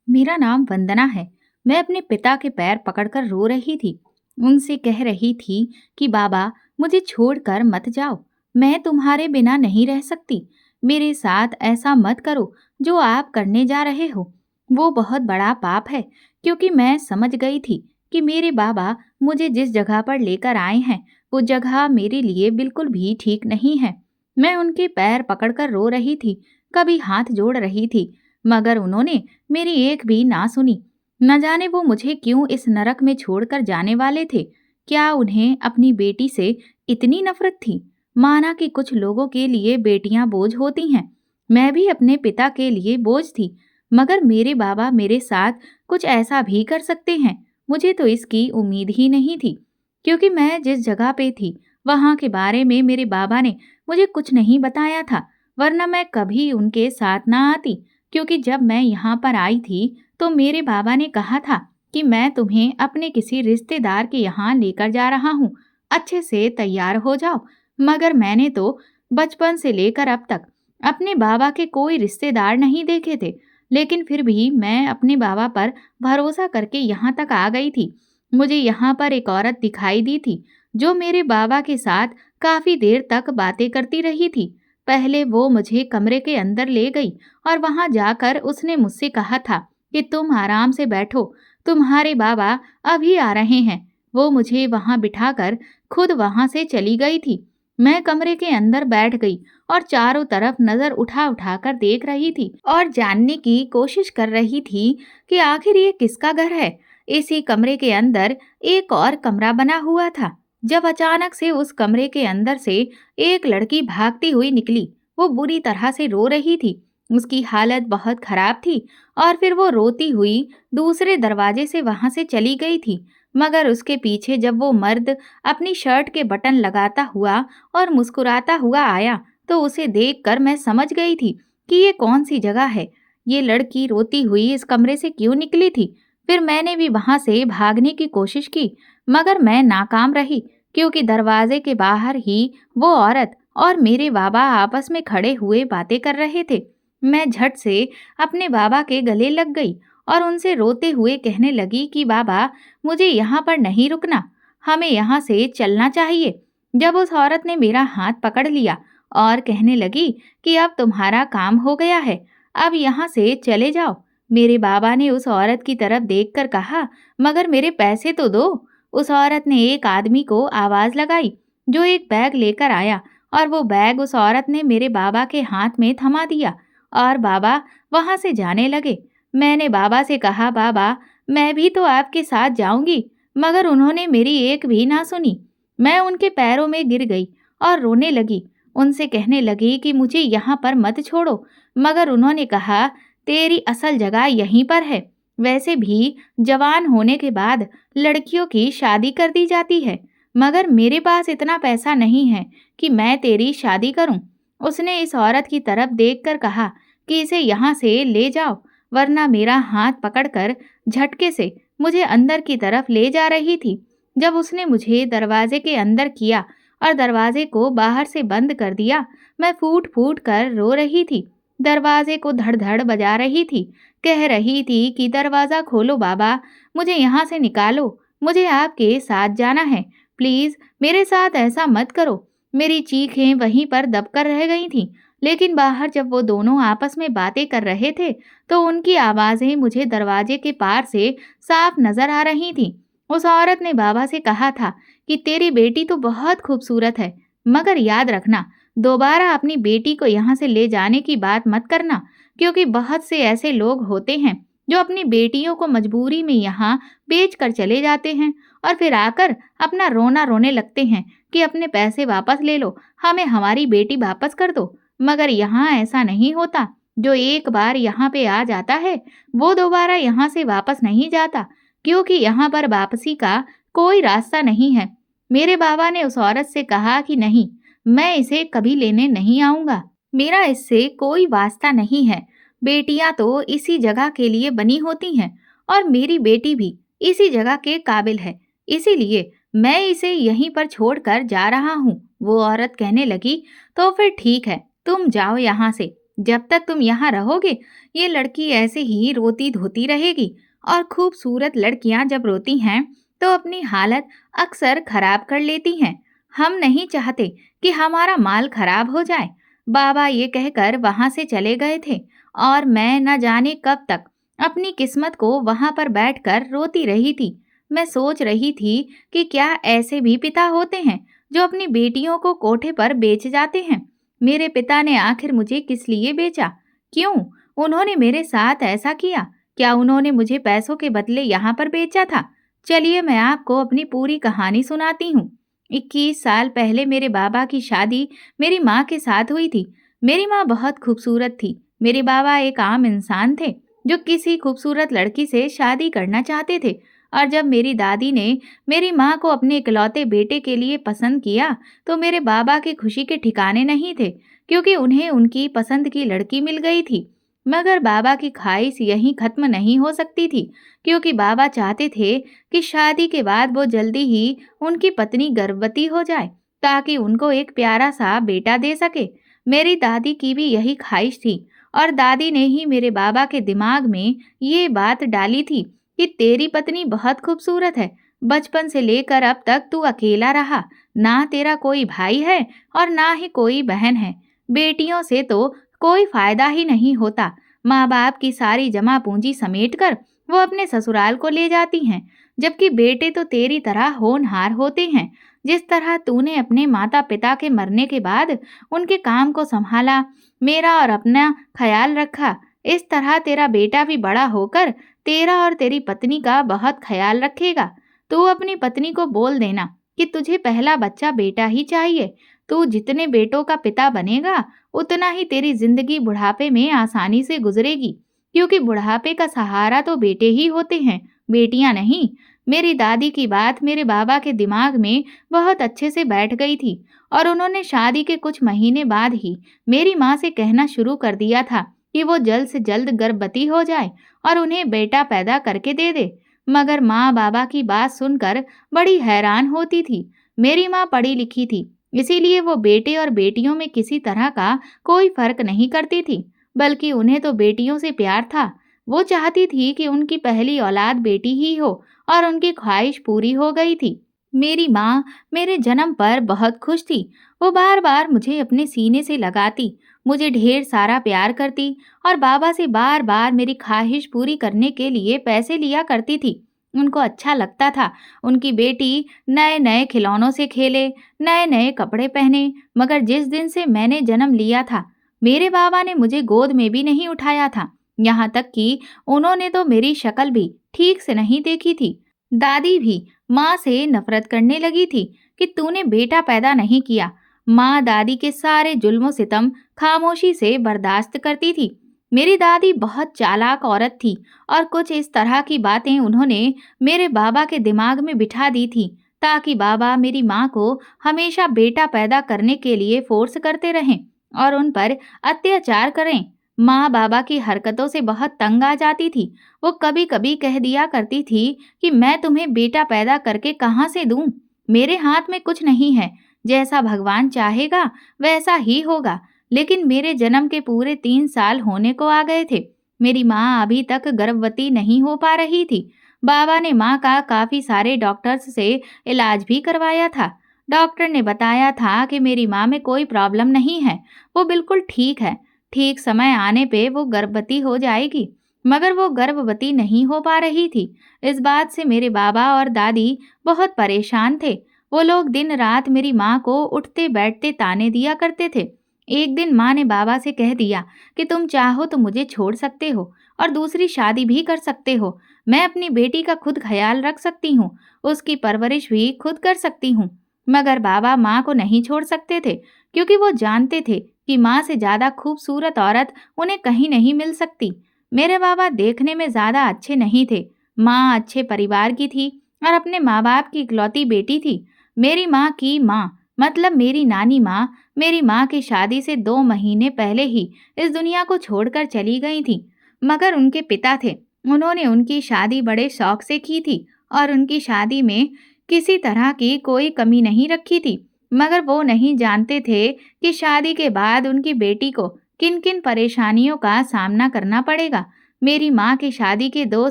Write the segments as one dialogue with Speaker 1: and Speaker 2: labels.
Speaker 1: मेरा नाम वंदना है। मैं अपने पिता के पैर पकड़कर रो रही थी। उनसे कह रही थी कि बाबा, मुझे छोड़कर मत जाओ। मैं तुम्हारे बिना नहीं रह सकती। मेरे साथ ऐसा मत करो जो आप करने जा रहे हो। वो बहुत बड़ा पाप है, क्योंकि मैं समझ गई थी कि मेरे बाबा मुझे जिस जगह पर लेकर आए हैं, वो जगह मेरे लिए बिल्कुल भी ठीक नहीं है। मैं उनके पैर पकड़कर रो रही थी, कभी हाथ जोड़ रही थी, मगर उन्होंने मेरी एक भी ना सुनी। न जाने वो मुझे क्यों इस नरक में छोड़कर जाने वाले थे। क्या उन्हें अपनी बेटी से इतनी नफरत थी? माना कि कुछ लोगों के लिए बेटियां बोझ होती हैं। मैं भी अपने पिता के लिए बोझ थी, मगर मेरे बाबा मेरे साथ कुछ ऐसा भी कर सकते हैं, मुझे तो इसकी उम्मीद ही नहीं थी। क्योंकि मैं जिस जगह पे थी, वहां के बारे में मेरे बाबा ने मुझे कुछ नहीं बताया था, वरना मैं कभी उनके साथ ना आती। क्योंकि जब मैं यहाँ पर आई थी, तो मेरे बाबा ने कहा था कि मैं तुम्हें अपने किसी रिश्तेदार के यहाँ लेकर जा रहा हूँ, अच्छे से तैयार हो जाओ। मगर मैंने तो बचपन से लेकर अब तक अपने बाबा के कोई रिश्तेदार नहीं देखे थे, लेकिन फिर भी मैं अपने बाबा पर भरोसा करके यहाँ तक आ गई थी। मुझे यहाँ पर एक औरत दिखाई दी थी, जो मेरे बाबा के साथ काफी देर तक बातें करती रही थी। पहले वो मुझे कमरे के अंदर ले गई और वहां जाकर उसने मुझसे कहा था कि तुम आराम से बैठो, तुम्हारे बाबा अभी आ रहे हैं। वो मुझे वहां बिठाकर खुद वहां से चली गई थी। मैं कमरे के अंदर बैठ गई और चारों तरफ नजर उठा उठा कर देख रही थी और जानने की कोशिश कर रही थी कि आखिर ये किसका घर है। इसी कमरे के अंदर एक और कमरा बना हुआ था। जब अचानक से उस कमरे के अंदर से एक लड़की भागती हुई निकली। वो बुरी तरह से रो रही थी, उसकी हालत बहुत खराब थी। और फिर वो रोती हुई दूसरे दरवाजे से वहां से चली गई थी। मगर उसके पीछे जब वो मर्द अपनी शर्ट के बटन लगाता हुआ और मुस्कुराता हुआ आया, तो उसे देखकर मैं समझ गई थी कि ये कौन सी जगह है। ये लड़की रोती हुई इस कमरे से क्यों निकली थी? फिर मैंने भी वहां से भागने की कोशिश की, मगर मैं नाकाम रही, क्योंकि दरवाजे के बाहर ही वो औरत और मेरे बाबा आपस में खड़े हुए बातें कर रहे थे। मैं झट से अपने बाबा के गले लग गई और उनसे रोते हुए कहने लगी कि बाबा, मुझे यहाँ पर नहीं रुकना, हमें यहाँ से चलना चाहिए। जब उस औरत ने मेरा हाथ पकड़ लिया और कहने लगी कि अब तुम्हारा काम हो गया है, अब यहाँ से चले जाओ। मेरे बाबा ने उस औरत की तरफ देखकर कहा, मगर मेरे पैसे तो दो। उस औरत ने एक आदमी को आवाज लगाई, जो एक बैग लेकर आया, और वो बैग उस औरत ने मेरे बाबा के हाथ में थमा दिया और बाबा वहां से जाने लगे। मैंने बाबा से कहा, बाबा, मैं भी तो आपके साथ जाऊंगी, मगर उन्होंने मेरी एक भी ना सुनी। मैं उनके पैरों में गिर गई और रोने लगी। उनसे कहने लगी कि मुझे यहाँ पर मत छोड़ो, मगर उन्होंने कहा, तेरी असल जगह यहीं पर है। वैसे भी जवान होने के बाद लड़कियों की शादी कर दी जाती है, मगर मेरे पास इतना पैसा नहीं है कि मैं तेरी शादी करूं। उसने इस औरत की तरफ देखकर कहा कि इसे यहाँ से ले जाओ, वरना मेरा हाथ पकड़कर झटके से मुझे अंदर की तरफ ले जा रही थी। जब उसने मुझे दरवाजे के अंदर किया और दरवाजे को बाहर से बंद कर दिया, मैं फूट फूट कर रो रही थी। दरवाजे को धड़ धड़ बजा रही थी, कह रही थी कि दरवाजा खोलो बाबा, मुझे यहाँ से निकालो, मुझे आपके साथ जाना है। प्लीज मेरे साथ ऐसा मत करो। मेरी चीखें वहीं पर दबकर रह गई थीं, लेकिन बाहर जब वो दोनों आपस में बातें कर रहे थे, तो उनकी आवाजें मुझे दरवाजे के पार से साफ नजर आ रही थीं। उस औरत ने बाबा से कहा था कि तेरी बेटी तो बहुत खूबसूरत है, मगर याद रखना, दोबारा अपनी बेटी को यहाँ से ले जाने की बात मत करना, क्योंकि बहुत से ऐसे लोग होते हैं जो अपनी बेटियों को मजबूरी में यहाँ बेच कर चले जाते हैं और फिर आकर अपना रोना रोने लगते हैं कि अपने पैसे वापस ले लो, हमें हमारी बेटी वापस कर दो। मगर यहाँ ऐसा नहीं होता। जो एक बार यहाँ पे आ जाता है, वो दोबारा यहाँ से वापस नहीं जाता, क्योंकि यहाँ पर वापसी का कोई रास्ता नहीं है। मेरे बाबा ने उस औरत से कहा कि नहीं, मैं इसे कभी लेने नहीं आऊंगा, मेरा इससे कोई वास्ता नहीं है। बेटियां तो इसी जगह के लिए बनी होती हैं और मेरी बेटी भी इसी जगह के काबिल है, इसीलिए मैं इसे यहीं पर छोड़कर जा रहा हूँ। वो औरत कहने लगी, तो फिर ठीक है, तुम जाओ यहाँ से, जब तक तुम यहाँ रहोगे, ये लड़की ऐसे ही रोती धोती रहेगी। और खूबसूरत लड़कियां जब रोती हैं, तो अपनी हालत अक्सर खराब कर लेती हैं। हम नहीं चाहते कि हमारा माल खराब हो जाए। बाबा ये कहकर वहां से चले गए थे, और मैं न जाने कब तक अपनी किस्मत को वहां पर बैठकर रोती रही थी। मैं सोच रही थी कि क्या ऐसे भी पिता होते हैं जो अपनी बेटियों को कोठे पर बेच जाते हैं। मेरे पिता ने आखिर मुझे किस लिए बेचा? क्यों उन्होंने मेरे साथ ऐसा किया? क्या उन्होंने मुझे पैसों के बदले यहाँ पर बेचा था? चलिए मैं आपको अपनी पूरी कहानी सुनाती हूँ। 21 साल पहले मेरे बाबा की शादी मेरी माँ के साथ हुई थी। मेरी माँ बहुत खूबसूरत थी। मेरे बाबा एक आम इंसान थे जो किसी खूबसूरत लड़की से शादी करना चाहते थे। और जब मेरी दादी ने मेरी माँ को अपने इकलौते बेटे के लिए पसंद किया, तो मेरे बाबा की खुशी के ठिकाने नहीं थे, क्योंकि उन्हें उनकी पसंद की लड़की मिल गई थी। मगर बाबा की ख्वाहिश यहीं खत्म नहीं हो सकती थी, क्योंकि बाबा चाहते थे कि शादी के बाद वो जल्दी ही उनकी पत्नी गर्भवती हो जाए, ताकि उनको एक प्यारा सा बेटा दे सके। मेरी दादी की भी यही ख्वाहिश थी, और दादी ने ही मेरे बाबा के दिमाग में ये बात डाली थी कि तेरी पत्नी बहुत खूबसूरत है। बचपन से लेकर अब तक तू अकेला रहा, ना तेरा कोई भाई है और ना ही कोई बहन है। बेटियों से तो कोई फायदा ही नहीं होता। माँ बाप की सारी जमा पूंजी समेटकर वो अपने ससुराल को ले जाती हैं, जबकि बेटे तो तेरी तरह होनहार होते हैं। जिस तरह तूने अपने माता पिता के मरने के बाद उनके काम को संभाला, मेरा और अपना ख्याल रखा, इस तरह तेरा बेटा भी बड़ा होकर तेरा और तेरी पत्नी का बहुत ख्याल रखेगा। तू अपनी पत्नी को बोल देना कि तुझे पहला बच्चा बेटा ही चाहिए। तू जितने बेटों का पिता बनेगा, उतना ही तेरी जिंदगी बुढ़ापे में आसानी से गुजरेगी, क्योंकि बुढ़ापे का सहारा तो बेटे ही होते हैं, बेटियां नहीं। मेरी दादी की बात मेरे बाबा के दिमाग में बहुत अच्छे से बैठ गई थी, और उन्होंने शादी के कुछ महीने बाद ही मेरी माँ से कहना शुरू कर दिया था कि वो जल्द से जल्द गर्भवती हो जाए और उन्हें बेटा पैदा करके दे दे। मगर माँ बाबा की बात सुनकर बड़ी हैरान होती थी। मेरी माँ पढ़ी लिखी थी, इसीलिए वो बेटे और बेटियों में किसी तरह का कोई फर्क नहीं करती थी, बल्कि उन्हें तो बेटियों से प्यार था। वो चाहती थी कि उनकी पहली औलाद बेटी ही हो, और उनकी ख्वाहिश पूरी हो गई थी। मेरी माँ मेरे जन्म पर बहुत खुश थी। वो बार बार मुझे अपने सीने से लगाती, मुझे ढेर सारा प्यार करती, और बाबा से बार बार मेरी ख्वाहिश पूरी करने के लिए पैसे लिया करती थी। उनको अच्छा लगता था उनकी बेटी नए नए खिलौनों से खेले, नए नए कपड़े पहने। मगर जिस दिन से मैंने जन्म लिया था, मेरे बाबा ने मुझे गोद में भी नहीं उठाया था। यहाँ तक कि उन्होंने तो मेरी शक्ल भी ठीक से नहीं देखी थी। दादी भी माँ से नफरत करने लगी थी कि तूने बेटा पैदा नहीं किया। माँ दादी के सारे जुल्मों सितम खामोशी से बर्दाश्त करती थी। मेरी दादी बहुत चालाक औरत थी, और कुछ इस तरह की बातें उन्होंने मेरे बाबा के दिमाग में बिठा दी थी, ताकि बाबा मेरी माँ को हमेशा बेटा पैदा करने के लिए फोर्स करते रहें और उन पर अत्याचार करें। माँ बाबा की हरकतों से बहुत तंग आ जाती थी। वो कभी कभी कह दिया करती थी कि मैं तुम्हें बेटा पैदा करके कहाँ से दूं? मेरे हाथ में कुछ नहीं है। जैसा भगवान चाहेगा वैसा ही होगा। लेकिन मेरे जन्म के पूरे 3 साल होने को आ गए थे। मेरी माँ अभी तक गर्भवती नहीं हो पा रही थी। बाबा ने माँ का काफी सारे डॉक्टर्स से इलाज भी करवाया था। डॉक्टर ने बताया था कि मेरी माँ में कोई प्रॉब्लम नहीं है, वो बिल्कुल ठीक है। ठीक समय आने पे वो गर्भवती हो जाएगी। मगर वो गर्भवती नहीं हो पा रही थी। इस बात से मेरे बाबा और दादी बहुत परेशान थे। वो लोग दिन रात मेरी माँ को उठते बैठते ताने दिया करते थे। एक दिन माँ ने बाबा से कह दिया कि तुम चाहो तो मुझे छोड़ सकते हो और दूसरी शादी भी कर सकते हो। मैं अपनी बेटी का खुद ख्याल रख सकती हूँ, उसकी परवरिश भी खुद कर सकती हूँ। मगर बाबा माँ को नहीं छोड़ सकते थे, क्योंकि वो जानते थे कि माँ से ज्यादा खूबसूरत औरत उन्हें कहीं नहीं मिल सकती। मेरे बाबा देखने में ज्यादा अच्छे नहीं थे। माँ अच्छे परिवार की थी और अपने माँ बाप की इकलौती बेटी थी। मेरी माँ की माँ मतलब मेरी नानी माँ मेरी माँ की शादी से 2 महीने पहले ही इस दुनिया को छोड़कर चली गई थी। मगर उनके पिता थे, उन्होंने उनकी शादी बड़े शौक से की थी, और उनकी शादी में किसी तरह की कोई कमी नहीं रखी थी। मगर वो नहीं जानते थे कि शादी के बाद उनकी बेटी को किन किन परेशानियों का सामना करना पड़ेगा। मेरी माँ की शादी के 2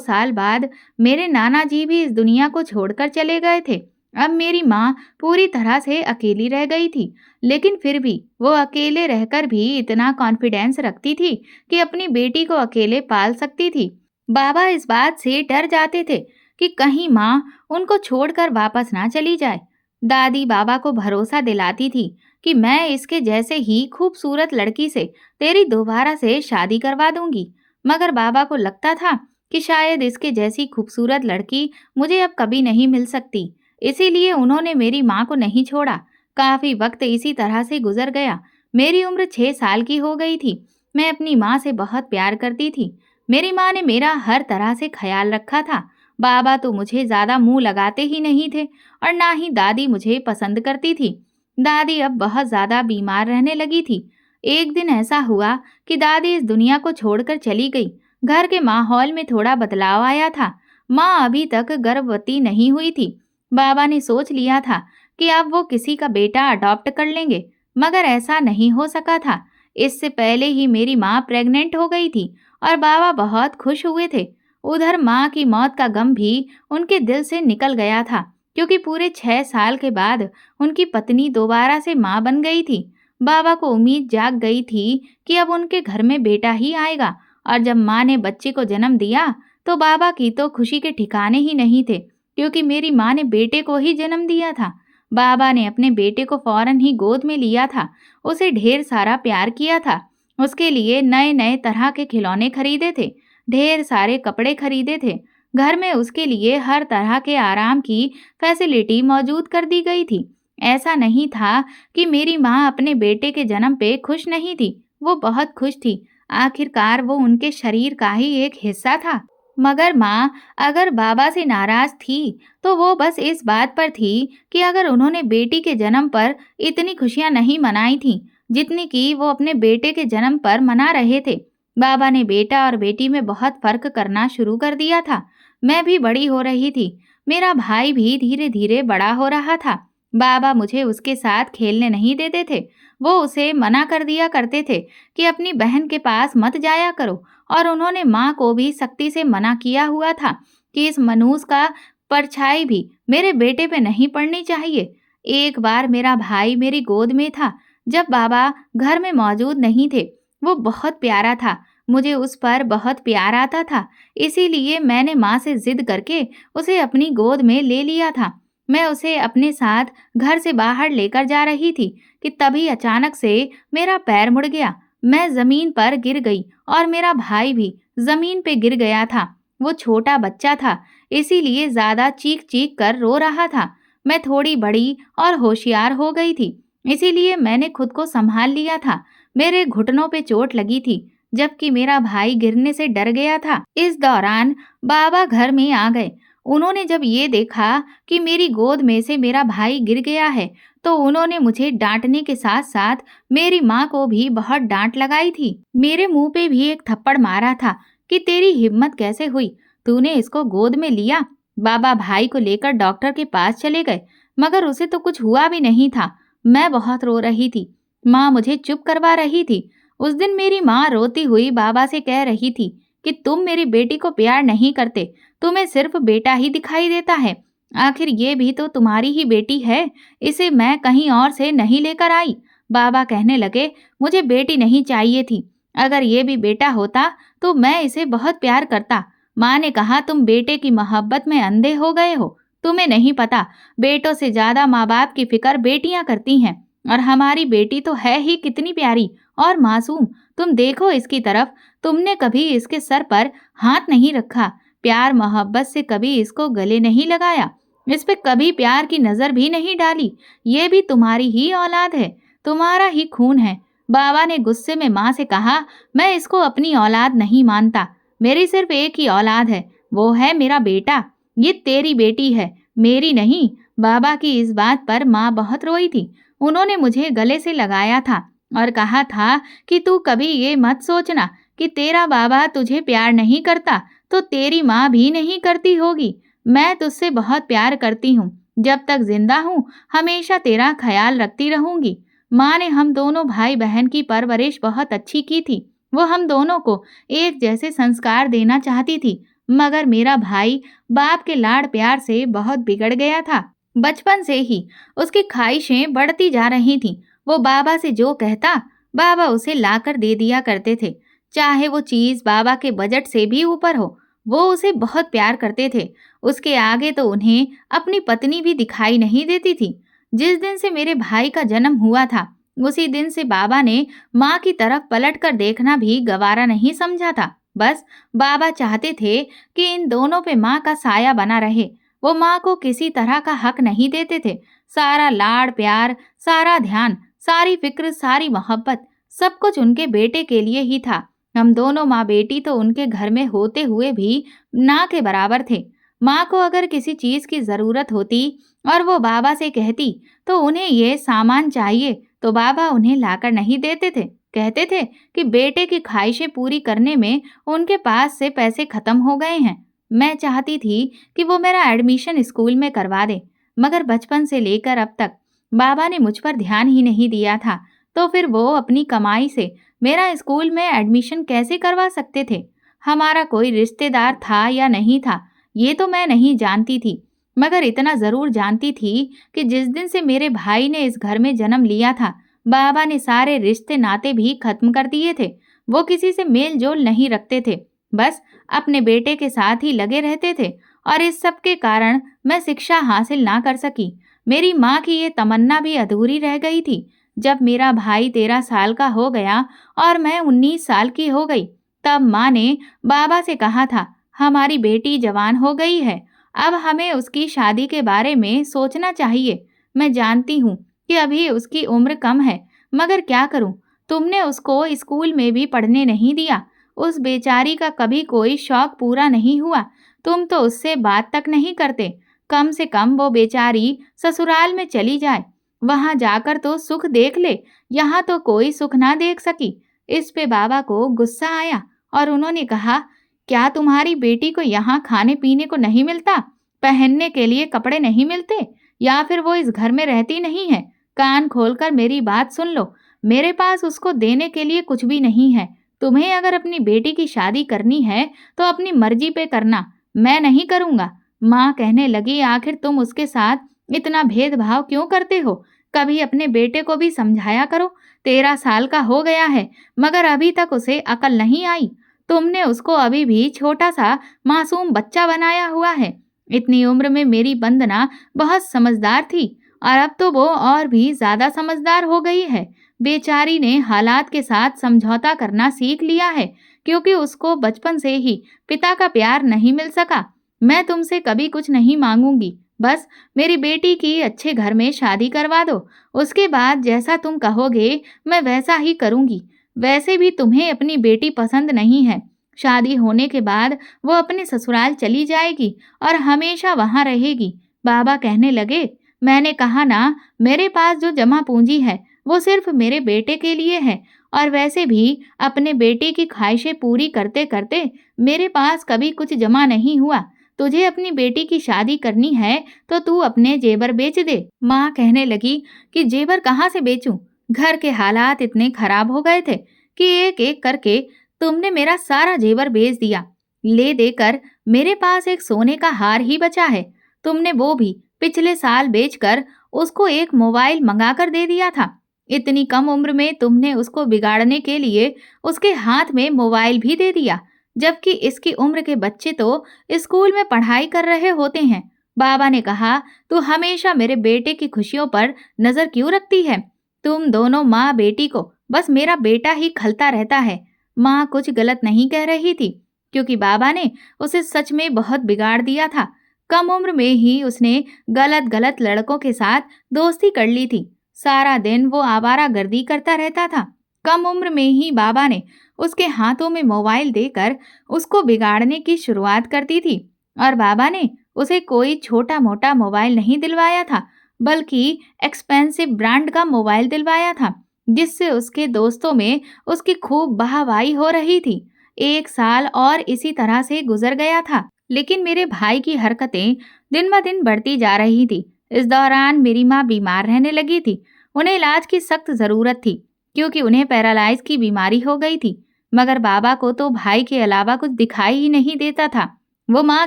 Speaker 1: साल बाद मेरे नाना जी भी इस दुनिया को छोड़कर चले गए थे। अब मेरी माँ पूरी तरह से अकेली रह गई थी, लेकिन फिर भी वो अकेले रहकर भी इतना कॉन्फिडेंस रखती थी कि अपनी बेटी को अकेले पाल सकती थी। बाबा इस बात से डर जाते थे कि कहीं माँ उनको छोड़कर वापस ना चली जाए। दादी बाबा को भरोसा दिलाती थी कि मैं इसके जैसे ही खूबसूरत लड़की से तेरी दोबारा से शादी करवा दूंगी। मगर बाबा को लगता था कि शायद इसके जैसी खूबसूरत लड़की मुझे अब कभी नहीं मिल सकती। इसीलिए उन्होंने मेरी माँ को नहीं छोड़ा। काफी वक्त इसी तरह से गुजर गया। मेरी उम्र 6 साल की हो गई थी। मैं अपनी माँ से बहुत प्यार करती थी। मेरी माँ ने मेरा हर तरह से ख्याल रखा था। बाबा तो मुझे ज्यादा मुंह लगाते ही नहीं थे और ना ही दादी मुझे पसंद करती थी। दादी अब बहुत ज्यादा बीमार रहने लगी थी। एक दिन ऐसा हुआ कि दादी इस दुनिया को छोड़कर चली गई। घर के माहौल में थोड़ा बदलाव आया था। माँ अभी तक गर्भवती नहीं हुई थी। बाबा ने सोच लिया था कि अब वो किसी का बेटा अडॉप्ट कर लेंगे, मगर ऐसा नहीं हो सका था। इससे पहले ही मेरी माँ प्रेग्नेंट हो गई थी और बाबा बहुत खुश हुए थे। उधर माँ की मौत का गम भी उनके दिल से निकल गया था, क्योंकि पूरे 6 साल के बाद उनकी पत्नी दोबारा से माँ बन गई थी। बाबा को उम्मीद जाग गई थी कि अब उनके घर में बेटा ही आएगा। और जब माँ ने बच्चे को जन्म दिया तो बाबा की तो खुशी के ठिकाने ही नहीं थे, क्योंकि मेरी माँ ने बेटे को ही जन्म दिया था। बाबा ने अपने बेटे को फौरन ही गोद में लिया था। उसे ढेर सारा प्यार किया था। उसके लिए नए नए तरह के खिलौने खरीदे थे, ढेर सारे कपड़े खरीदे थे। घर में उसके लिए हर तरह के आराम की फैसिलिटी मौजूद कर दी गई थी। ऐसा नहीं था कि मेरी माँ अपने बेटे के जन्म पे खुश नहीं थी। वो बहुत खुश थी। आखिरकार वो उनके शरीर का ही एक हिस्सा था। मगर माँ अगर बाबा से नाराज थी तो वो बस इस बात पर थी कि अगर उन्होंने बेटी के जन्म पर इतनी खुशियां नहीं मनाई थी जितनी कि वो अपने बेटे के जन्म पर मना रहे थे। बाबा ने बेटा और बेटी में बहुत फर्क करना शुरू कर दिया था। मैं भी बड़ी हो रही थी। मेरा भाई भी धीरे धीरे बड़ा हो रहा था। बाबा मुझे उसके साथ खेलने नहीं देते थे। वो उसे मना कर दिया करते थे कि अपनी बहन के पास मत जाया करो। और उन्होंने माँ को भी सख्ती से मना किया हुआ था कि इस मनूस का परछाई भी मेरे बेटे पे नहीं पड़नी चाहिए। एक बार मेरा भाई मेरी गोद में था जब बाबा घर में मौजूद नहीं थे। वो बहुत प्यारा था। मुझे उस पर बहुत प्यार आता था। इसीलिए मैंने माँ से जिद करके उसे अपनी गोद में ले लिया था। मैं उसे अपने साथ घर से बाहर लेकर जा रही थी कि तभी अचानक से मेरा पैर मुड़ गया। मैं जमीन पर गिर गई और मेरा भाई भी जमीन पे गिर गया था। वो छोटा बच्चा था, इसीलिए ज्यादा चीख चीख कर रो रहा था। मैं थोड़ी बड़ी और होशियार हो गई थी, इसीलिए मैंने खुद को संभाल लिया था। मेरे घुटनों पे चोट लगी थी, जबकि मेरा भाई गिरने से डर गया था। इस दौरान बाबा घर में आ गए। उन्होंने जब ये देखा कि मेरी गोद में से मेरा भाई गिर गया है, तो उन्होंने मुझे डांटने के साथ साथ मेरी माँ को भी बहुत डांट लगाई थी। मेरे मुंह पे भी एक थप्पड़ मारा था कि तेरी हिम्मत कैसे हुई, तूने इसको गोद में लिया। बाबा भाई को लेकर डॉक्टर के पास चले गए, मगर उसे तो कुछ हुआ भी नहीं था। मैं बहुत रो रही थी। माँ मुझे चुप करवा रही थी। उस दिन मेरी माँ रोती हुई बाबा से कह रही थी कि तुम मेरी बेटी को प्यार नहीं करते, तुम्हें सिर्फ बेटा ही दिखाई देता है। आखिर ये भी तो तुम्हारी ही बेटी है, इसे मैं कहीं और से नहीं लेकर आई। बाबा कहने लगे, मुझे बेटी नहीं चाहिए थी। अगर ये भी बेटा होता तो मैं इसे बहुत प्यार करता। माँ ने कहा, तुम बेटे की मोहब्बत में अंधे हो गए हो। तुम्हें नहीं पता, बेटों से ज्यादा माँ बाप की फिक्र बेटियां करती हैं। और हमारी बेटी तो है ही कितनी प्यारी और मासूम। तुम देखो इसकी तरफ, तुमने कभी इसके सर पर हाथ नहीं रखा, प्यार मोहब्बत से कभी इसको गले नहीं लगाया, इस पे कभी प्यार की नजर भी नहीं डाली। ये भी तुम्हारी ही औलाद है, तुम्हारा ही खून है। बाबा ने गुस्से में माँ से कहा, मैं इसको अपनी औलाद नहीं मानता। मेरी सिर्फ एक ही औलाद है, वो है मेरा बेटा। ये तेरी बेटी है, मेरी नहीं। बाबा की इस बात पर माँ बहुत रोई थी। उन्होंने मुझे गले से लगाया था और कहा था कि तू कभी ये मत सोचना कि तेरा बाबा तुझे प्यार नहीं करता तो तेरी माँ भी नहीं करती होगी। मैं तुझसे बहुत प्यार करती हूँ। जब तक जिंदा हूँ हमेशा तेरा ख्याल रखती रहूंगी। माँ ने हम दोनों भाई बहन की परवरिश बहुत अच्छी की थी। वो हम दोनों को एक जैसे संस्कार देना चाहती थी, मगर मेरा भाई बाप के लाड़ प्यार से बहुत बिगड़ गया था। बचपन से ही उसकी ख्वाहिशें बढ़ती जा रही थीं। वो बाबा से जो कहता, बाबा उसे लाकर दे दिया करते थे। चाहे वो चीज़ बाबा के बजट से भी ऊपर हो, वो उसे बहुत प्यार करते थे। उसके आगे तो उन्हें अपनी पत्नी भी दिखाई नहीं देती थी। जिस दिन से मेरे भाई का जन्म हुआ था, उसी दिन से बाबा ने माँ की तरफ पलट कर देखना भी गवारा नहीं समझा था। बस बाबा चाहते थे कि इन दोनों पे माँ का साया बना रहे। वो माँ को किसी तरह का हक नहीं देते थे। सारा लाड़ प्यार, सारा ध्यान, सारी फिक्र, सारी मोहब्बत, सब कुछ उनके बेटे के लिए ही था। हम दोनों माँ बेटी तो उनके घर में होते हुए भी ना के बराबर थे। माँ को अगर किसी चीज़ की ज़रूरत होती और वो बाबा से कहती तो उन्हें ये सामान चाहिए, तो बाबा उन्हें लाकर नहीं देते थे। कहते थे कि बेटे की ख्वाहिशें पूरी करने में उनके पास से पैसे खत्म हो गए हैं। मैं चाहती थी कि वो मेरा एडमिशन स्कूल में करवा दे, मगर बचपन से लेकर अब तक बाबा ने मुझ पर ध्यान ही नहीं दिया था। तो फिर वो अपनी कमाई से मेरा स्कूल में एडमिशन कैसे करवा सकते थे? हमारा कोई रिश्तेदार था या नहीं था, ये तो मैं नहीं जानती थी, मगर इतना ज़रूर जानती थी कि जिस दिन से मेरे भाई ने इस घर में जन्म लिया था, बाबा ने सारे रिश्ते नाते भी खत्म कर दिए थे। वो किसी से मेल जोल नहीं रखते थे, बस अपने बेटे के साथ ही लगे रहते थे। और इस सब के कारण मैं शिक्षा हासिल ना कर सकी। मेरी माँ की ये तमन्ना भी अधूरी रह गई थी। जब मेरा भाई 13 साल का हो गया और मैं 19 साल की हो गई, तब माँ ने बाबा से कहा था, हमारी बेटी जवान हो गई है, अब हमें उसकी शादी के बारे में सोचना चाहिए। मैं जानती हूँ कि अभी उसकी उम्र कम है, मगर क्या करूँ? तुमने उसको स्कूल में भी पढ़ने नहीं दिया। उस बेचारी का कभी कोई शौक पूरा नहीं हुआ। तुम तो उससे बात तक नहीं करते। कम से कम वो बेचारी ससुराल में चली जाए, वहां जाकर तो सुख देख ले। यहाँ तो कोई सुख ना देख सकी। इस पे बाबा को गुस्सा आया और उन्होंने कहा, क्या तुम्हारी बेटी को यहाँ खाने पीने को नहीं मिलता, पहनने के लिए कपड़े नहीं मिलते, या फिर वो इस घर में रहती नहीं है? कान खोलकर मेरी बात सुन लो। मेरे पास उसको देने के लिए कुछ भी नहीं है। तुम्हें अगर अपनी बेटी की शादी करनी है तो अपनी मर्जी पे करना, मैं नहीं करूँगा। माँ कहने लगी, आखिर तुम उसके साथ इतना भेदभाव क्यों करते हो? कभी अपने बेटे को भी समझाया करो। 13 साल का हो गया है, मगर अभी तक उसे अकल नहीं आई। तुमने उसको अभी भी छोटा-सा मासूम बच्चा बनाया हुआ है। इतनी उम्र में मेरी वंदना बहुत समझदार थी और अब तो वो और भी ज़्यादा समझदार हो गई है। बेचारी ने हालात के साथ समझौता करना सीख लिया है, क्योंकि उसको बचपन से ही पिता का प्यार नहीं मिल सका। मैं तुमसे कभी कुछ नहीं मांगूंगी, बस मेरी बेटी की अच्छे घर में शादी करवा दो। उसके बाद जैसा तुम कहोगे मैं वैसा ही करूंगी। वैसे भी तुम्हें अपनी बेटी पसंद नहीं है। शादी होने के बाद वो अपने ससुराल चली जाएगी और हमेशा वहां रहेगी। बाबा कहने लगे, मैंने कहा ना, मेरे पास जो जमा पूंजी है वो सिर्फ मेरे बेटे के लिए है, और वैसे भी अपने बेटे की ख्वाहिशें पूरी करते करते मेरे पास कभी कुछ जमा नहीं हुआ। तुझे अपनी बेटी की शादी करनी है तो तू अपने जेवर बेच दे। माँ कहने लगी कि जेवर कहाँ से बेचूं? घर के हालात इतने खराब हो गए थे कि एक एक करके तुमने मेरा सारा जेवर बेच दिया। ले देकर मेरे पास एक सोने का हार ही बचा है। तुमने वो भी पिछले साल बेचकर उसको एक मोबाइल मंगाकर दे दिया था। इतनी कम उम्र में तुमने उसको बिगाड़ने के लिए उसके हाथ में मोबाइल भी दे दिया, जबकि इसकी उम्र के बच्चे तो स्कूल में पढ़ाई कर रहे होते हैं। बाबा ने कहा, तू हमेशा मेरे बेटे की खुशियों पर नजर क्यों रखती है? तुम दोनों माँ बेटी को बस मेरा बेटा ही खलता रहता है। माँ कुछ गलत नहीं कह रही थी, क्योंकि बाबा ने उसे सच में बहुत बिगाड़ दिया था। कम उम्र में ही उसने गलत गलत लड़कों के साथ दोस्ती कर ली थी। सारा दिन वो आवारागर्दी करता रहता था। कम उम्र में ही बाबा ने उसके हाथों में मोबाइल देकर उसको बिगाड़ने की शुरुआत करती थी। और बाबा ने उसे कोई छोटा मोटा मोबाइल नहीं दिलवाया था, बल्कि एक्सपेंसिव ब्रांड का मोबाइल दिलवाया था, जिससे उसके दोस्तों में उसकी खूब वाहवाही हो रही थी। 1 साल और इसी तरह से गुजर गया था, लेकिन मेरे भाई की हरकतें दिन ब दिन बढ़ती जा रही थी। इस दौरान मेरी माँ बीमार रहने लगी थी। उन्हें इलाज की सख्त ज़रूरत थी क्योंकि उन्हें पैरालाइज की बीमारी हो गई थी। मगर बाबा को तो भाई के अलावा कुछ दिखाई ही नहीं देता था। वो माँ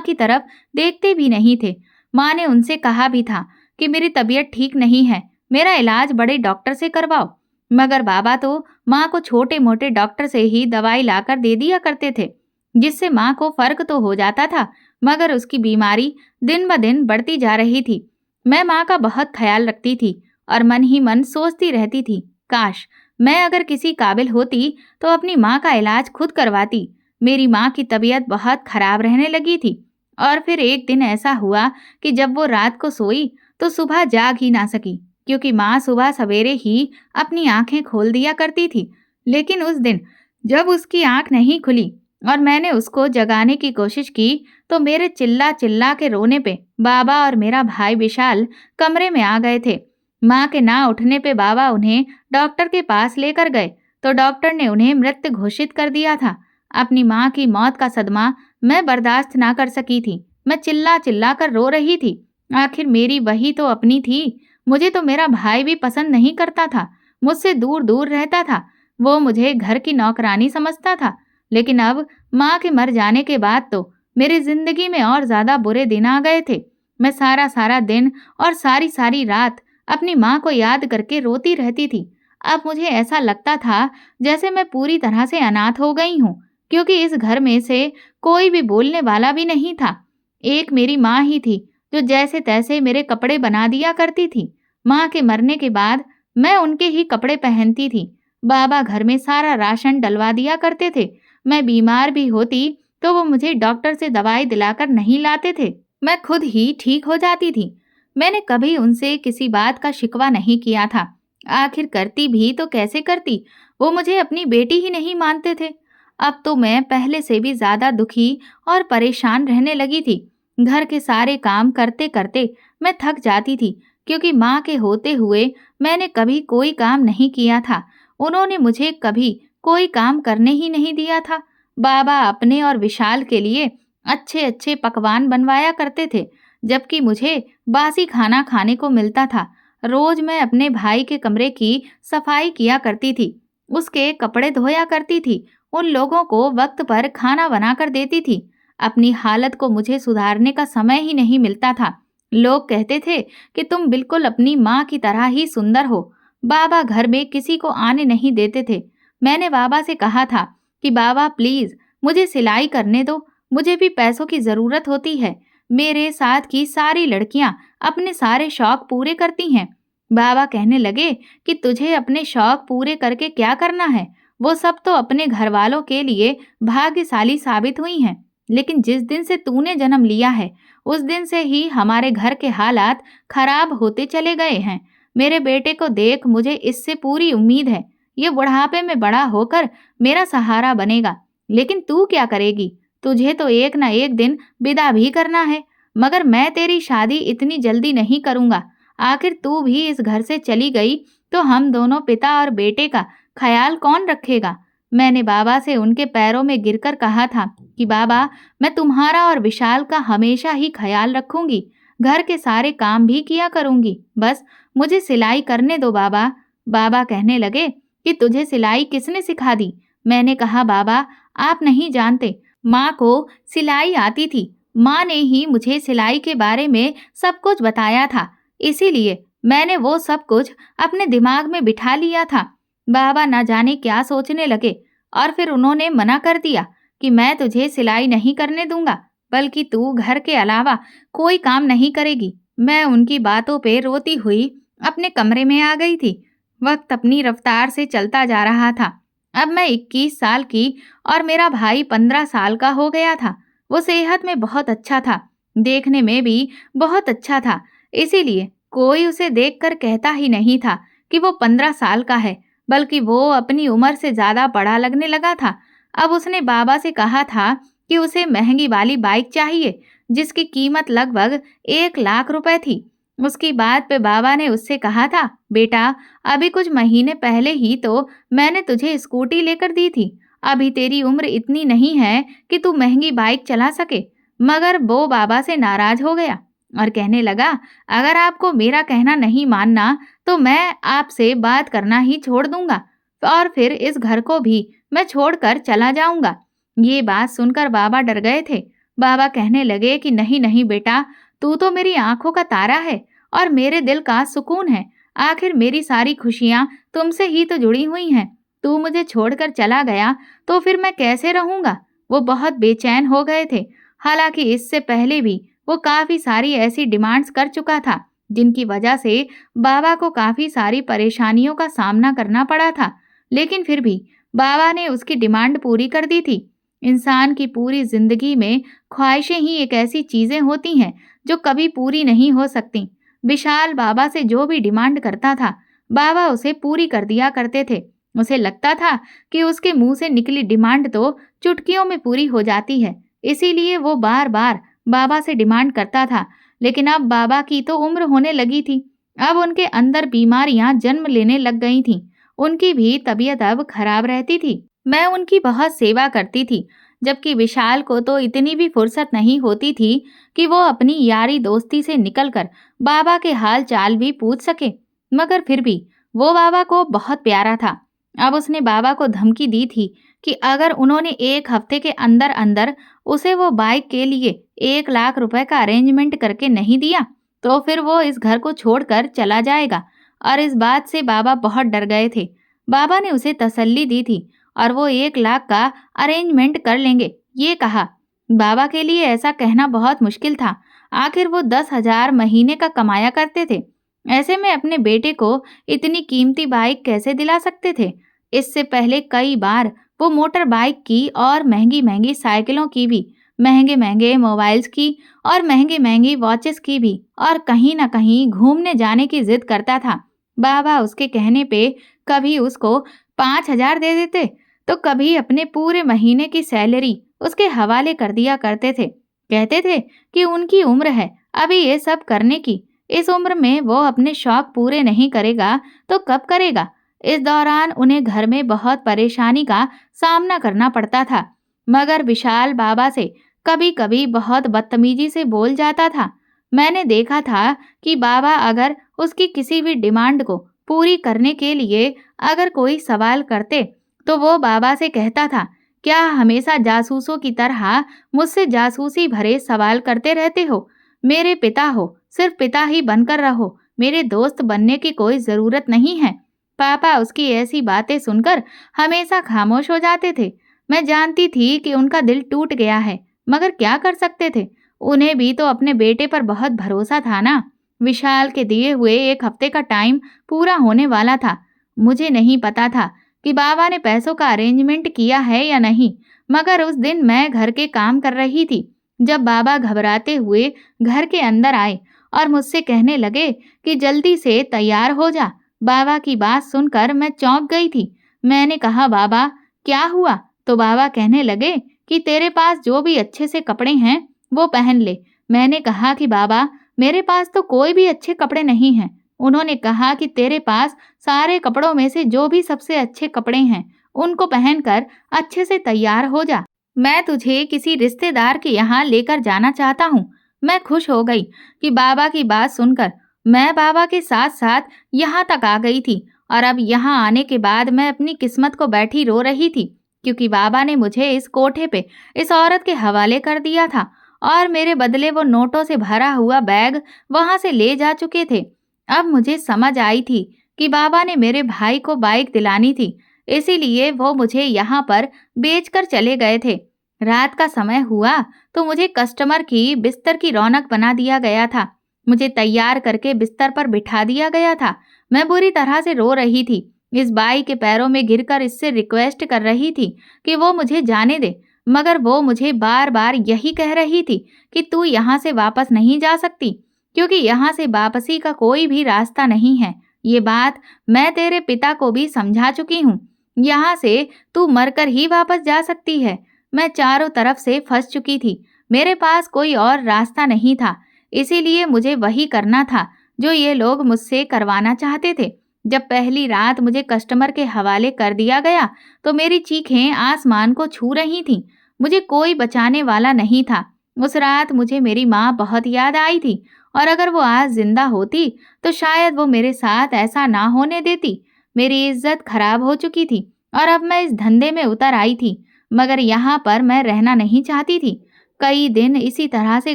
Speaker 1: की तरफ देखते भी नहीं थे। माँ ने उनसे कहा भी था कि मेरी तबीयत ठीक नहीं है, मेरा इलाज बड़े डॉक्टर से करवाओ। मगर बाबा तो माँ को छोटे मोटे डॉक्टर से ही दवाई लाकर दे दिया करते थे, जिससे माँ को फर्क तो हो जाता था, मगर उसकी बीमारी दिन ब दिन बढ़ती जा रही थी। मैं माँ का बहुत ख्याल रखती थी और मन ही मन सोचती रहती थी, काश मैं अगर किसी काबिल होती तो अपनी माँ का इलाज खुद करवाती। मेरी माँ की तबीयत बहुत खराब रहने लगी थी और फिर एक दिन ऐसा हुआ कि जब वो रात को सोई तो सुबह जाग ही ना सकी, क्योंकि माँ सुबह सवेरे ही अपनी आंखें खोल दिया करती थी। लेकिन उस दिन जब उसकी आंख नहीं खुली और मैंने उसको जगाने की कोशिश की तो मेरे चिल्ला चिल्ला के रोने पे बाबा और मेरा भाई विशाल कमरे में आ गए थे। माँ के ना उठने पे बाबा उन्हें डॉक्टर के पास लेकर गए तो डॉक्टर ने उन्हें मृत घोषित कर दिया था। अपनी माँ की मौत का सदमा मैं बर्दाश्त ना कर सकी थी। मैं चिल्ला चिल्ला कर रो रही थी। आखिर मेरी वही तो अपनी थी। मुझे तो मेरा भाई भी पसंद नहीं करता था, मुझसे दूर दूर रहता था। वो मुझे घर की नौकरानी समझता था। लेकिन अब माँ के मर जाने के बाद तो मेरी जिंदगी में और ज्यादा बुरे दिन आ गए थे। मैं सारा सारा दिन और सारी सारी रात अपनी माँ को याद करके रोती रहती थी। अब मुझे ऐसा लगता था जैसे मैं पूरी तरह से अनाथ हो गई हूँ, क्योंकि इस घर में से कोई भी बोलने वाला भी नहीं था। एक मेरी माँ ही थी जो जैसे तैसे मेरे कपड़े बना दिया करती थी। माँ के मरने के बाद मैं उनके ही कपड़े पहनती थी। बाबा घर में सारा राशन डलवा दिया करते थे। मैं बीमार भी होती तो वो मुझे डॉक्टर से दवाई दिलाकर नहीं लाते थे, मैं खुद ही ठीक हो जाती थी। मैंने कभी उनसे किसी बात का शिकवा नहीं किया था। आखिर करती भी तो कैसे करती, वो मुझे अपनी बेटी ही नहीं मानते थे। अब तो मैं पहले से भी ज्यादा दुखी और परेशान रहने लगी थी। घर के सारे काम करते करते मैं थक जाती थी, क्योंकि माँ के होते हुए मैंने कभी कोई काम नहीं किया था। उन्होंने मुझे कभी कोई काम करने ही नहीं दिया था। बाबा अपने और विशाल के लिए अच्छे अच्छे पकवान बनवाया करते थे, जबकि मुझे बासी खाना खाने को मिलता था। रोज मैं अपने भाई के कमरे की सफाई किया करती थी, उसके कपड़े धोया करती थी, उन लोगों को वक्त पर खाना बनाकर देती थी। अपनी हालत को मुझे सुधारने का समय ही नहीं मिलता था। लोग कहते थे कि तुम बिल्कुल अपनी माँ की तरह ही सुंदर हो। बाबा घर में किसी को आने नहीं देते थे। मैंने बाबा से कहा था कि बाबा प्लीज मुझे सिलाई करने दो, मुझे भी पैसों की जरूरत होती है। मेरे साथ की सारी लड़कियां अपने सारे शौक पूरे करती हैं। बाबा कहने लगे कि तुझे अपने शौक पूरे करके क्या करना है, वो सब तो अपने घर वालों के लिए भाग्यशाली साबित हुई हैं। लेकिन जिस दिन से तूने जन्म लिया है उस दिन से ही हमारे घर के हालात खराब होते चले गए हैं। मेरे बेटे को देख, मुझे इससे पूरी उम्मीद है ये बुढ़ापे में बड़ा होकर मेरा सहारा बनेगा। लेकिन तू क्या करेगी, तुझे तो एक ना एक दिन विदा भी करना है। मगर मैं तेरी शादी इतनी जल्दी नहीं करूंगा। आखिर तू भी इस घर से चली गई तो हम दोनों पिता और बेटे का ख्याल कौन रखेगा। मैंने बाबा से उनके पैरों में गिरकर कहा था कि बाबा, मैं तुम्हारा और विशाल का हमेशा ही ख्याल रखूंगी, घर के सारे काम भी किया करूंगी, बस मुझे सिलाई करने दो बाबा। बाबा कहने लगे कि तुझे सिलाई किसने सिखा दी। मैंने कहा बाबा, आप नहीं जानते, माँ को सिलाई आती थी। माँ ने ही मुझे सिलाई के बारे में सब कुछ बताया था, इसीलिए मैंने वो सब कुछ अपने दिमाग में बिठा लिया था। बाबा न जाने क्या सोचने लगे और फिर उन्होंने मना कर दिया कि मैं तुझे सिलाई नहीं करने दूंगा, बल्कि तू घर के अलावा कोई काम नहीं करेगी। मैं उनकी बातों पे रोती हुई अपने कमरे में आ गई थी। वक्त अपनी रफ्तार से चलता जा रहा था। अब मैं 21 साल की और मेरा भाई 15 साल का हो गया था। वो सेहत में बहुत अच्छा था, देखने में भी बहुत अच्छा था, इसीलिए कोई उसे देखकर कहता ही नहीं था कि वो 15 साल का है, बल्कि वो अपनी उम्र से ज्यादा बड़ा लगने लगा था। अब उसने बाबा से कहा था कि उसे महंगी वाली बाइक चाहिए, जिसकी कीमत लगभग 1 लाख रुपए थी। उसकी बात पे बाबा ने उससे कहा था, बेटा, अभी कुछ महीने पहले ही तो मैंने तुझे स्कूटी लेकर दी थी। अभी तेरी उम्र इतनी नहीं है कि तू महंगी बाइक चला सके। मगर वो बाबा से नाराज हो गया। और कहने लगा, अगर आपको मेरा कहना नहीं मानना तो मैं आपसे बात करना ही छोड़ दूंगा और फिर इस घर को भी मैं छोड़कर चला जाऊंगा। ये बात सुनकर बाबा डर गए थे। बाबा कहने लगे कि नहीं नहीं बेटा, तू तो मेरी आंखों का तारा है और मेरे दिल का सुकून है। आखिर मेरी सारी खुशियां तुमसे ही तो जुड़ी हुई हैं। तू मुझे छोड़कर चला गया तो फिर मैं कैसे रहूंगा। वो बहुत बेचैन हो गए थे। हालांकि इससे पहले भी वो काफी सारी ऐसी डिमांड्स कर चुका था जिनकी वजह से बाबा को काफी सारी परेशानियों का सामना करना पड़ा था, लेकिन फिर भी बाबा ने उसकी डिमांड पूरी कर दी थी। इंसान की पूरी जिंदगी में ख्वाहिशें ही एक ऐसी चीजें होती हैं जो कभी पूरी नहीं हो सकती। विशाल बाबा से जो भी डिमांड करता था, बाबा उसे पूरी कर दिया करते थे। उसे लगता था कि उसके मुंह से निकली डिमांड तो चुटकियों में पूरी हो जाती है, इसीलिए वो बार बार बाबा से डिमांड करता था। लेकिन अब बाबा की तो उम्र होने लगी थी। अब उनके अंदर बीमारियां जन्म लेने लग गई थीं। उनकी भी तबीयत अब खराब रहती थी। मैं उनकी बहुत सेवा करती थी, जबकि विशाल को तो इतनी भी फुर्सत नहीं होती थी कि वो अपनी यारी दोस्ती से निकलकर बाबा के हाल चाल भी पूछ सके। मगर फिर भी वो बाबा को बहुत प्यारा था। अब उसने बाबा को धमकी दी थी कि अगर उन्होंने 1 हफ्ते के अंदर अंदर उसे वो बाइक के लिए 1 लाख रुपए का अरेंजमेंट करके नहीं दिया तो फिर वो इस घर को छोड़कर चला जाएगा। और इस बात से बाबा बहुत डर गए थे। बाबा ने उसे तसल्ली दी थी और वो 1 लाख का अरेंजमेंट कर लेंगे, ये कहा। बाबा के लिए ऐसा कहना बहुत मुश्किल था। आखिर वो 10,000 महीने का कमाया करते थे। ऐसे में अपने बेटे को इतनी कीमती बाइक कैसे दिला सकते थे। इससे पहले कई बार वो मोटर बाइक की और महंगी महंगी साइकिलों की भी, महंगे महंगे मोबाइल्स की और महंगी महंगी वॉचेस की भी, और कहीं ना कहीं घूमने जाने की जिद करता था। बाबा उसके कहने पे कभी उसको 5,000 दे देते तो कभी अपने पूरे महीने की सैलरी उसके हवाले कर दिया करते थे। कहते थे कि उनकी उम्र है अभी ये सब करने की, इस उम्र में वो अपने शौक पूरे नहीं करेगा तो कब करेगा। इस दौरान उन्हें घर में बहुत परेशानी का सामना करना पड़ता था। मगर विशाल बाबा से कभी कभी बहुत बदतमीजी से बोल जाता था। मैंने देखा था कि बाबा अगर उसकी किसी भी डिमांड को पूरी करने के लिए अगर कोई सवाल करते तो वो बाबा से कहता था, क्या हमेशा जासूसों की तरह मुझसे जासूसी भरे सवाल करते रहते हो। मेरे पिता हो, सिर्फ पिता ही बनकर रहो, मेरे दोस्त बनने की कोई जरूरत नहीं है। पापा उसकी ऐसी बातें सुनकर हमेशा खामोश हो जाते थे। मैं जानती थी कि उनका दिल टूट गया है, मगर क्या कर सकते थे। उन्हें भी तो अपने बेटे पर बहुत भरोसा था ना। विशाल के दिए हुए 1 हफ्ते का टाइम पूरा होने वाला था। मुझे नहीं पता था कि बाबा ने पैसों का अरेंजमेंट किया है या नहीं, मगर उस दिन मैं घर के काम कर रही थी जब बाबा घबराते हुए घर के अंदर आए और मुझसे कहने लगे कि जल्दी से तैयार हो जा। बाबा की बात सुनकर मैं चौंक गई थी। मैंने कहा, बाबा क्या हुआ? तो बाबा कहने लगे कि तेरे पास जो भी अच्छे से कपड़े हैं वो पहन ले। मैंने कहा कि बाबा मेरे पास तो कोई भी अच्छे कपड़े नहीं हैं। उन्होंने कहा कि तेरे पास सारे कपड़ों में से जो भी सबसे अच्छे कपड़े हैं उनको पहनकर अच्छे से तैयार हो जा। मैं तुझे किसी रिश्तेदार के यहाँ लेकर जाना चाहता हूँ। मैं खुश हो गई कि बाबा की बात सुनकर मैं बाबा के साथ साथ यहाँ तक आ गई थी। और अब यहाँ आने के बाद मैं अपनी किस्मत को बैठी रो रही थी, क्योंकि बाबा ने मुझे इस कोठे पे इस औरत के हवाले कर दिया था और मेरे बदले वो नोटों से भरा हुआ बैग वहां से ले जा चुके थे। अब मुझे समझ आई थी कि बाबा ने मेरे भाई को बाइक दिलानी थी, इसीलिए वो मुझे यहाँ पर बेचकर चले गए थे। रात का समय हुआ तो मुझे कस्टमर की बिस्तर की रौनक बना दिया गया था। मुझे तैयार करके बिस्तर पर बिठा दिया गया था। मैं बुरी तरह से रो रही थी। इस बाई के पैरों में गिरकर इससे रिक्वेस्ट कर रही थी कि वो मुझे जाने दे, मगर वो मुझे बार बार यही कह रही थी कि तू यहाँ से वापस नहीं जा सकती, क्योंकि यहाँ से वापसी का कोई भी रास्ता नहीं है। ये बात मैं तेरे पिता को भी समझा चुकी हूँ। यहाँ से तू मरकर ही वापस जा सकती है। मैं चारों तरफ से फंस चुकी थी। मेरे पास कोई और रास्ता नहीं था, इसीलिए मुझे वही करना था जो ये लोग मुझसे करवाना चाहते थे। जब पहली रात मुझे कस्टमर के हवाले कर दिया गया तो मेरी चीखें आसमान को छू रही थीं। मुझे कोई बचाने वाला नहीं था। उस रात मुझे मेरी माँ बहुत याद आई थी और अगर वो आज जिंदा होती तो शायद वो मेरे साथ ऐसा ना होने देती। मेरी इज्जत खराब हो चुकी थी और अब मैं इस धंधे में उतर आई थी, मगर यहाँ पर मैं रहना नहीं चाहती थी। कई दिन इसी तरह से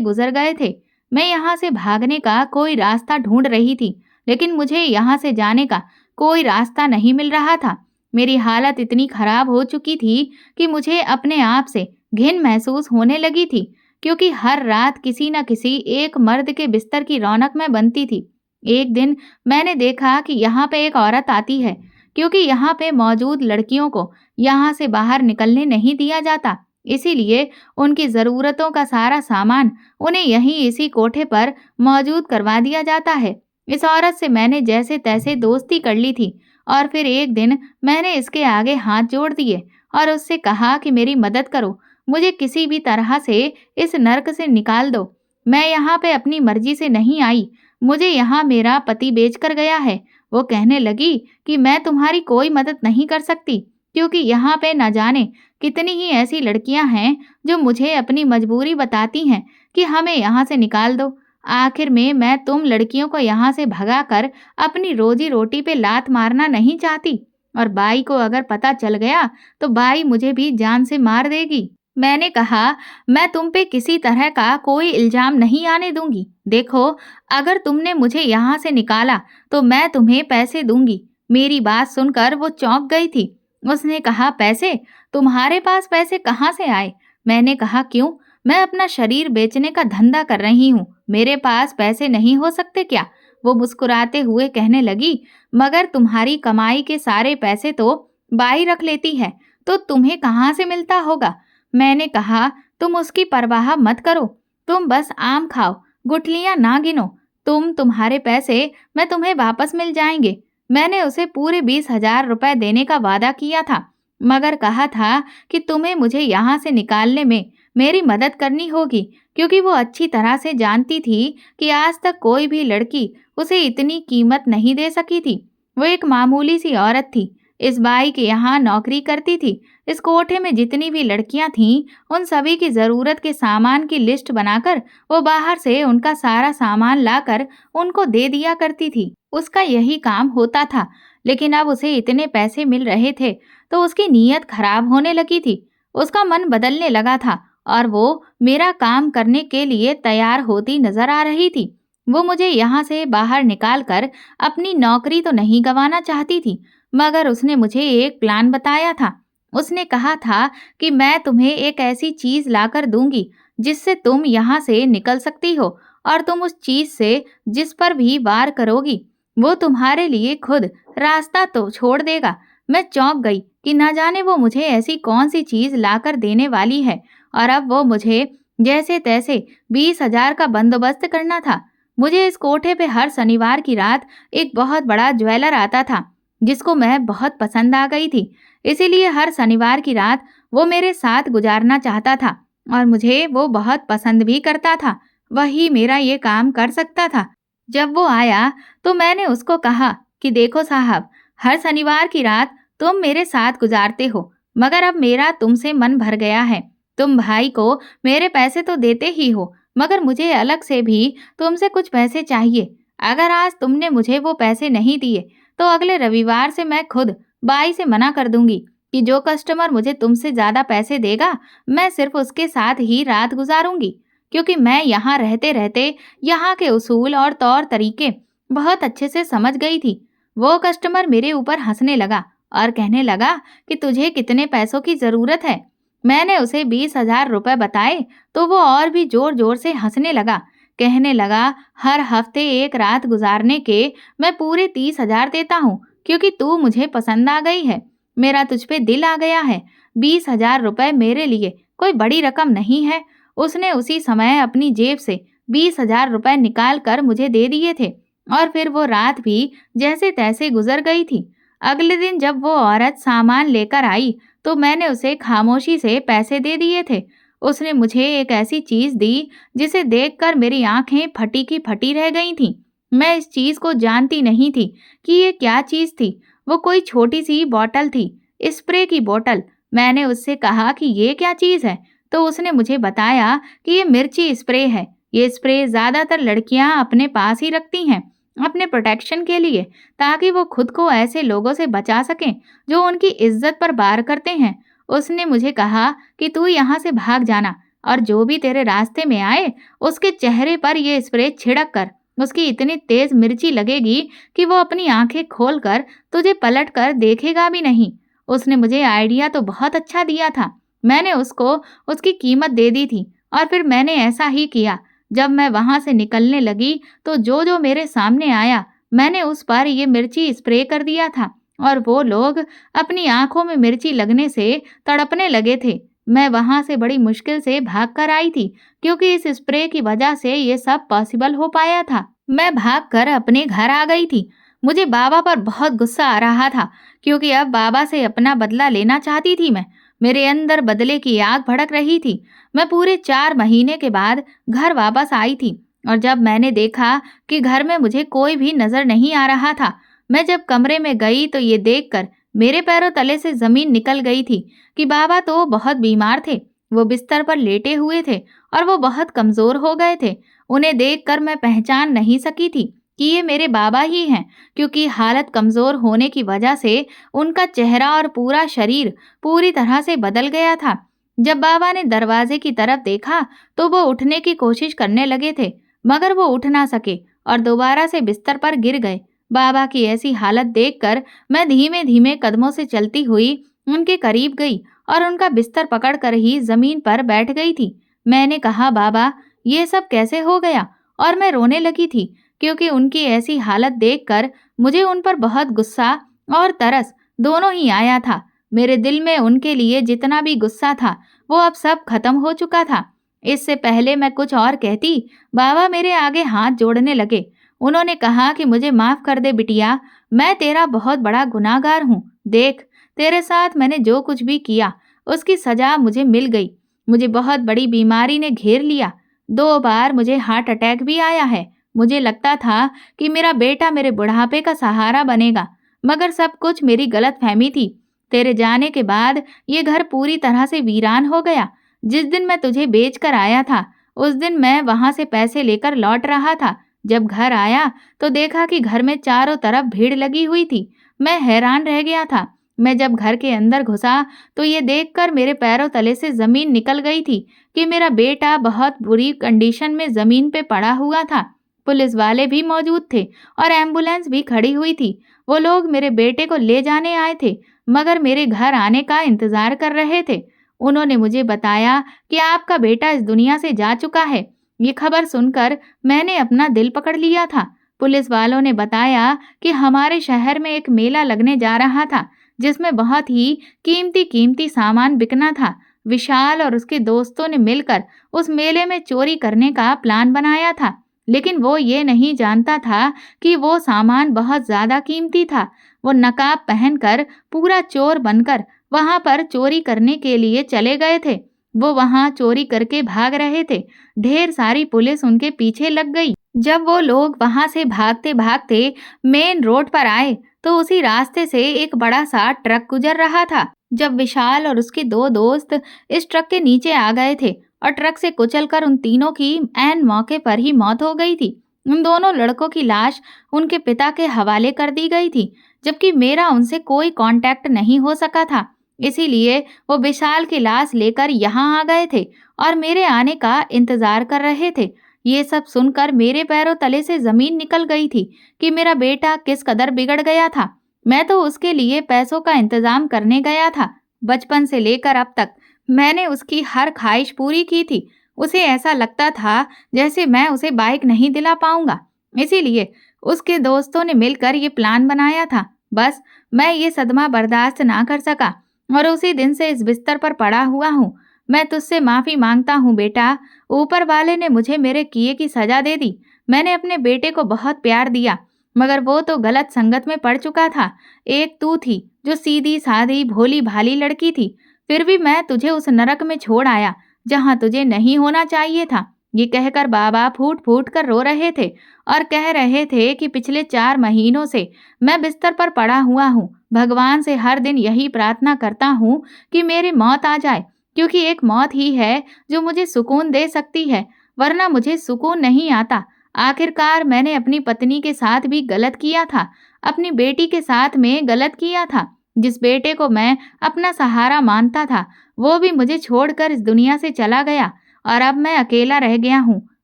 Speaker 1: गुजर गए थे। मैं यहाँ से भागने का कोई रास्ता ढूंढ रही थी, लेकिन मुझे यहाँ से जाने का कोई रास्ता नहीं मिल रहा था। मेरी हालत इतनी खराब हो चुकी थी कि मुझे अपने आप से घिन महसूस होने लगी थी, क्योंकि हर रात किसी न किसी एक मर्द के बिस्तर की रौनक मैं बनती थी। एक दिन मैंने देखा कि यहाँ पे एक औरत आती है, क्योंकि यहाँ पे मौजूद लड़कियों को यहाँ से बाहर निकलने नहीं दिया जाता। इसीलिए उनकी ज़रूरतों का सारा सामान उन्हें यहीं इसी कोठे पर मौजूद करवा दिया जाता है। इस औरत से मैंने जैसे तैसे दोस्ती कर ली थी और फिर एक दिन मैंने इसके आगे हाथ जोड़ दिए और उससे कहा कि मेरी मदद करो, मुझे किसी भी तरह से इस नर्क से निकाल दो। मैं यहाँ पे अपनी मर्जी से नहीं आई, मुझे यहाँ मेरा पति बेचकर गया है। वो कहने लगी कि मैं तुम्हारी कोई मदद नहीं कर सकती, क्योंकि यहाँ पे न जाने कितनी ही ऐसी लड़कियां हैं जो मुझे अपनी मजबूरी बताती हैं कि हमें यहाँ से निकाल दो। आखिर में मैं तुम लड़कियों को यहाँ से भगाकर अपनी रोजी रोटी पे लात मारना नहीं चाहती, और बाई को अगर पता चल गया तो बाई मुझे भी जान से मार देगी। मैंने कहा, मैं तुम पे किसी तरह का कोई इल्जाम नहीं आने दूंगी। देखो, अगर तुमने मुझे यहाँ से निकाला तो मैं तुम्हें पैसे दूंगी। मेरी बात सुनकर वो चौंक गई थी। उसने कहा, पैसे? तुम्हारे पास पैसे कहाँ से आए? मैंने कहा, क्यों? मैं अपना शरीर बेचने का धंधा कर रही हूँ, मेरे पास पैसे नहीं हो सकते क्या? वो मुस्कुराते हुए कहने लगी, मगर तुम्हारी कमाई के सारे पैसे तो बाई रख लेती है, तो तुम्हें कहाँ से मिलता होगा? मैंने कहा, तुम उसकी परवाह मत करो, तुम बस आम खाओ, गुठलियां ना गिनो। तुम्हारे पैसे मैं तुम्हें वापस मिल जाएंगे। मैंने उसे पूरे 20,000 रुपए देने का वादा किया था, मगर कहा था कि तुम्हें मुझे यहाँ से निकालने में मेरी मदद करनी होगी, क्योंकि वो अच्छी तरह से जानती थी कि आज तक कोई भी लड़की उसे इतनी कीमत नहीं दे सकी थी। वो एक मामूली सी औरत थी, इस बाई के यहाँ नौकरी करती थी। इस कोठे में जितनी भी लड़कियां थीं, उन सभी की ज़रूरत के सामान की लिस्ट बनाकर वो बाहर से उनका सारा सामान लाकर उनको दे दिया करती थी। उसका यही काम होता था, लेकिन अब उसे इतने पैसे मिल रहे थे तो उसकी नीयत खराब होने लगी थी। उसका मन बदलने लगा था और वो मेरा काम करने के लिए तैयार होती नजर आ रही थी। वो मुझे यहाँ से बाहर निकाल कर अपनी नौकरी तो नहीं गंवाना चाहती थी, मगर उसने मुझे एक प्लान बताया था। उसने कहा था कि मैं तुम्हें एक ऐसी चीज लाकर दूंगी जिससे तुम यहाँ से निकल सकती हो, और तुम उस चीज से जिस पर भी वार करोगी वो तुम्हारे लिए खुद रास्ता तो छोड़ देगा। मैं चौंक गई कि न जाने वो मुझे ऐसी कौन सी चीज लाकर देने वाली है, और अब वो मुझे जैसे तैसे 20,000 का बंदोबस्त करना था। मुझे इस कोठे पे हर शनिवार की रात एक बहुत बड़ा ज्वेलर आता था, जिसको मैं बहुत पसंद आ गई थी। इसीलिए हर शनिवार की रात वो मेरे साथ गुजारना चाहता था, और मुझे वो बहुत पसंद भी करता था। वही मेरा ये काम कर सकता था। जब वो आया तो मैंने उसको कहा कि देखो साहब, हर शनिवार की रात तुम मेरे साथ गुजारते हो, मगर अब मेरा तुमसे मन भर गया है। तुम भाई को मेरे पैसे तो देते ही हो, मगर मुझे अलग से भी तुमसे कुछ पैसे चाहिए। अगर आज तुमने मुझे वो पैसे नहीं दिए तो अगले रविवार से मैं खुद बाई से मना कर दूंगी कि जो कस्टमर मुझे तुमसे ज्यादा पैसे देगा मैं सिर्फ उसके साथ ही रात गुजारूंगी, क्योंकि मैं यहाँ रहते रहते यहाँ के उसूल और तौर तरीके बहुत अच्छे से समझ गई थी। वो कस्टमर मेरे ऊपर हंसने लगा और कहने लगा कि तुझे कितने पैसों की जरूरत है। मैंने उसे 20,000 रुपए बताए तो वो और भी जोर जोर से हंसने लगा। कहने लगा, हर हफ्ते एक रात गुजारने के मैं पूरे 30,000 देता हूँ, क्योंकि तू मुझे पसंद आ गई है, मेरा तुझ पे दिल आ गया है। 20,000 रुपए मेरे लिए कोई बड़ी रकम नहीं है। उसने उसी समय अपनी जेब से 20,000 रुपए निकाल कर मुझे दे दिए थे, और फिर वो रात भी जैसे तैसे गुजर गई थी। अगले दिन जब वो औरत सामान लेकर आई तो मैंने उसे खामोशी से पैसे दे दिए थे। उसने मुझे एक ऐसी चीज दी जिसे देखकर मेरी आंखें फटी की फटी रह गई थीं। मैं इस चीज को जानती नहीं थी कि ये क्या चीज थी। वो कोई छोटी सी बोतल थी, स्प्रे की बोतल। मैंने उससे कहा कि ये क्या चीज है? तो उसने मुझे बताया कि ये मिर्ची स्प्रे है। ये स्प्रे ज़्यादातर लड़कियां अपने पास ही रखती हैं, अपने प्रोटेक्शन के लिए, ताकि वो खुद को ऐसे लोगों से बचा सकें जो उनकी इज्जत पर वार करते हैं। उसने मुझे कहा कि तू यहाँ से भाग जाना और जो भी तेरे रास्ते में आए उसके चेहरे पर ये स्प्रे छिड़क कर उसकी इतनी तेज मिर्ची लगेगी कि वो अपनी आंखें खोलकर तुझे पलट कर देखेगा भी नहीं। उसने मुझे आइडिया तो बहुत अच्छा दिया था। मैंने उसको उसकी कीमत दे दी थी और फिर मैंने ऐसा ही किया। जब मैं वहां से निकलने लगी तो जो जो मेरे सामने आया मैंने उस पर ये मिर्ची स्प्रे कर दिया था और वो लोग अपनी आंखों में मिर्ची लगने से तड़पने लगे थे। मैं वहां से बड़ी मुश्किल से भाग कर आई थी क्योंकि इस स्प्रे की वजह से ये सब पॉसिबल हो पाया था। मैं भागकर अपने घर आ गई थी। मुझे बाबा पर बहुत गुस्सा आ रहा था क्योंकि अब बाबा से अपना बदला लेना चाहती थी मैं। मेरे अंदर बदले की आग भड़क रही थी। मैं पूरे 4 महीने के बाद घर वापस आई थी और जब मैंने देखा कि घर में मुझे कोई भी नजर नहीं आ रहा था, मैं जब कमरे में गई तो ये देखकर मेरे पैरों तले से जमीन निकल गई थी कि बाबा तो बहुत बीमार थे। वो बिस्तर पर लेटे हुए थे और वो बहुत कमजोर हो गए थे। उन्हें देखकर मैं पहचान नहीं सकी थी कि ये मेरे बाबा ही हैं, क्योंकि हालत कमजोर होने की वजह से उनका चेहरा और पूरा शरीर पूरी तरह से बदल गया था। जब बाबा ने दरवाजे की तरफ देखा तो वो उठने की कोशिश करने लगे थे, मगर वो उठ ना सके और दोबारा से बिस्तर पर गिर गए। बाबा की ऐसी हालत देखकर मैं धीमे धीमे कदमों से चलती हुई उनके करीब गई और उनका बिस्तर पकड़कर ही जमीन पर बैठ गई थी। मैंने कहा, बाबा ये सब कैसे हो गया? और मैं रोने लगी थी क्योंकि उनकी ऐसी हालत देखकर मुझे उन पर बहुत गुस्सा और तरस दोनों ही आया था। मेरे दिल में उनके लिए जितना भी गुस्सा था वो अब सब खत्म हो चुका था। इससे पहले मैं कुछ और कहती, बाबा मेरे आगे हाथ जोड़ने लगे। उन्होंने कहा कि मुझे माफ कर दे बिटिया, मैं तेरा बहुत बड़ा गुनाहगार हूँ। देख, तेरे साथ मैंने जो कुछ भी किया उसकी सजा मुझे मिल गई। मुझे बहुत बड़ी बीमारी ने घेर लिया। 2 बार मुझे हार्ट अटैक भी आया है। मुझे लगता था कि मेरा बेटा मेरे बुढ़ापे का सहारा बनेगा, मगर सब कुछ मेरी गलतफहमी थी। तेरे जाने के बाद ये घर पूरी तरह से वीरान हो गया। जिस दिन मैं तुझे बेच कर आया था उस दिन मैं वहां से पैसे लेकर लौट रहा था। जब घर आया तो देखा कि घर में चारों तरफ भीड़ लगी हुई थी। मैं हैरान रह गया था। मैं जब घर के अंदर घुसा तो ये देखकर मेरे पैरों तले से जमीन निकल गई थी कि मेरा बेटा बहुत बुरी कंडीशन में जमीन पे पड़ा हुआ था। पुलिस वाले भी मौजूद थे और एम्बुलेंस भी खड़ी हुई थी। वो लोग मेरे बेटे को ले जाने आए थे, मगर मेरे घर आने का इंतजार कर रहे थे। उन्होंने मुझे बताया कि आपका बेटा इस दुनिया से जा चुका है। ये खबर सुनकर मैंने अपना दिल पकड़ लिया था। पुलिस वालों ने बताया कि हमारे शहर में एक मेला लगने जा रहा था जिसमें बहुत ही कीमती कीमती सामान बिकना था। विशाल और उसके दोस्तों ने मिलकर उस मेले में चोरी करने का प्लान बनाया था, लेकिन वो ये नहीं जानता था कि वो सामान बहुत ज्यादा कीमती था। वो नकाब पहनकर पूरा चोर बनकर वहां पर चोरी करने के लिए चले गए थे। वो वहां चोरी करके भाग रहे थे। ढेर सारी पुलिस उनके पीछे लग गई। जब वो लोग वहां से भागते भागते मेन रोड पर आए तो उसी रास्ते से एक बड़ा सा ट्रक गुजर रहा था। जब विशाल और उसके 2 दोस्त इस ट्रक के नीचे आ गए थे और ट्रक से कुचलकर उन तीनों की ऐन मौके पर ही मौत हो गई थी। उन दोनों लड़कों की लाश उनके पिता के हवाले कर दी गई थी, जबकि मेरा उनसे कोई कांटेक्ट नहीं हो सका था। इसीलिए वो विशाल की लाश लेकर यहाँ आ गए थे और मेरे आने का इंतजार कर रहे थे। ये सब सुनकर मेरे पैरों तले से जमीन निकल गई थी कि मेरा बेटा किस कदर बिगड़ गया था। मैं तो उसके लिए पैसों का इंतजाम करने गया था। बचपन से लेकर अब तक मैंने उसकी हर ख्वाहिश पूरी की थी। उसे ऐसा लगता था जैसे मैं उसे बाइक नहीं दिला पाऊंगा। इसीलिए उसके दोस्तों ने मिलकर ये प्लान बनाया था। बस मैं ये सदमा बर्दाश्त ना कर सका और उसी दिन से इस बिस्तर पर पड़ा हुआ हूँ। मैं तुझसे माफी मांगता हूँ बेटा। ऊपर वाले ने मुझे मेरे किए की सजा दे दी। मैंने अपने बेटे को बहुत प्यार दिया, मगर वो तो गलत संगत में पड़ चुका था। एक तू थी जो सीधी सादी भोली भाली लड़की थी, फिर भी मैं तुझे उस नरक में छोड़ आया जहाँ तुझे नहीं होना चाहिए था। ये कहकर बाबा फूट फूट कर रो रहे थे और कह रहे थे कि पिछले 4 महीनों से मैं बिस्तर पर पड़ा हुआ हूँ। भगवान से हर दिन यही प्रार्थना करता हूँ कि मेरी मौत आ जाए क्योंकि एक मौत ही है जो मुझे सुकून दे सकती है, वरना मुझे सुकून नहीं आता। आखिरकार मैंने अपनी पत्नी के साथ भी गलत किया था, अपनी बेटी के साथ में गलत किया था। जिस बेटे को मैं अपना सहारा मानता था, वो भी मुझे छोड़कर इस दुनिया से चला गया और अब मैं अकेला रह गया हूँ।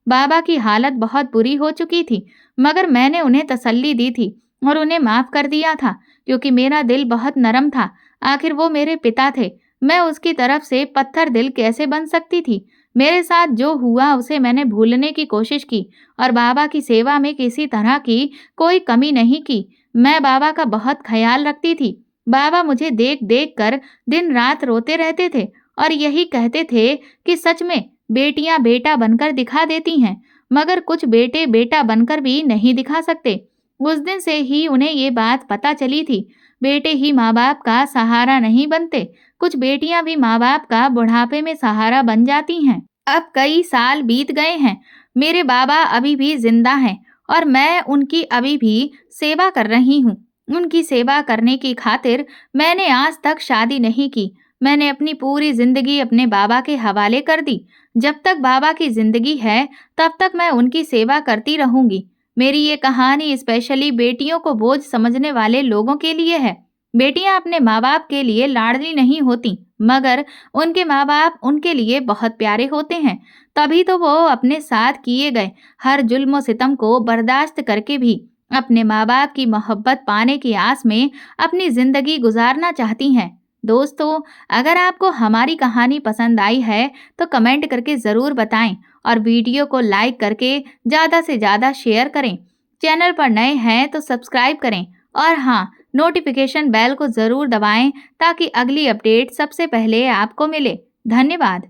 Speaker 1: बाबा की हालत बहुत बुरी हो चुकी थी, मगर मैंने उन्हें तसल्ली दी थी और उन्हें माफ़ कर दिया था, क्योंकि मेरा दिल बहुत नरम था। आखिर वो मेरे पिता थे, मैं उसकी तरफ से पत्थर दिल कैसे बन सकती थी? मेरे साथ जो हुआ उसे मैंने भूलने की कोशिश की और बाबा की सेवा में किसी तरह की कोई कमी नहीं की। मैं बाबा का बहुत ख़्याल रखती थी। बाबा मुझे देख-देख कर दिन-रात रोते रहते थे और यही कहते थे कि सच में बेटियां बेटा बनकर दिखा देती हैं, मगर कुछ बेटे बेटा बनकर भी नहीं दिखा सकते। उस दिन से ही उन्हें ये बात पता चली थी, बेटे ही माँ-बाप का सहारा नहीं बनते, कुछ बेटियां भी माँ-बाप का बुढ़ापे में सहारा बन जाती हैं। अब कई साल बीत गए हैं, मेरे बाबा अभी भी जिंदा हैं और मैं उनकी अभी भी सेवा कर रही हूँ। उनकी सेवा करने की खातिर मैंने आज तक शादी नहीं की। मैंने अपनी पूरी जिंदगी अपने बाबा के हवाले कर दी। जब तक बाबा की जिंदगी है, तब तक मैं उनकी सेवा करती रहूंगी। मेरी ये कहानी स्पेशली बेटियों को बोझ समझने वाले लोगों के लिए है। बेटियां अपने माँ बाप के लिए लाडली नहीं होती, मगर उनके माँ बाप उनके लिए बहुत प्यारे होते हैं। तभी तो वो अपने साथ किए गए हर जुल्म सितम को बर्दाश्त करके भी अपने माँ बाप की मोहब्बत पाने की आस में अपनी जिंदगी गुजारना चाहती हैं। दोस्तों, अगर आपको हमारी कहानी पसंद आई है तो कमेंट करके ज़रूर बताएं और वीडियो को लाइक करके ज़्यादा से ज़्यादा शेयर करें। चैनल पर नए हैं तो सब्सक्राइब करें और हाँ, नोटिफिकेशन बेल को ज़रूर दबाएं ताकि अगली अपडेट सबसे पहले आपको मिले। धन्यवाद।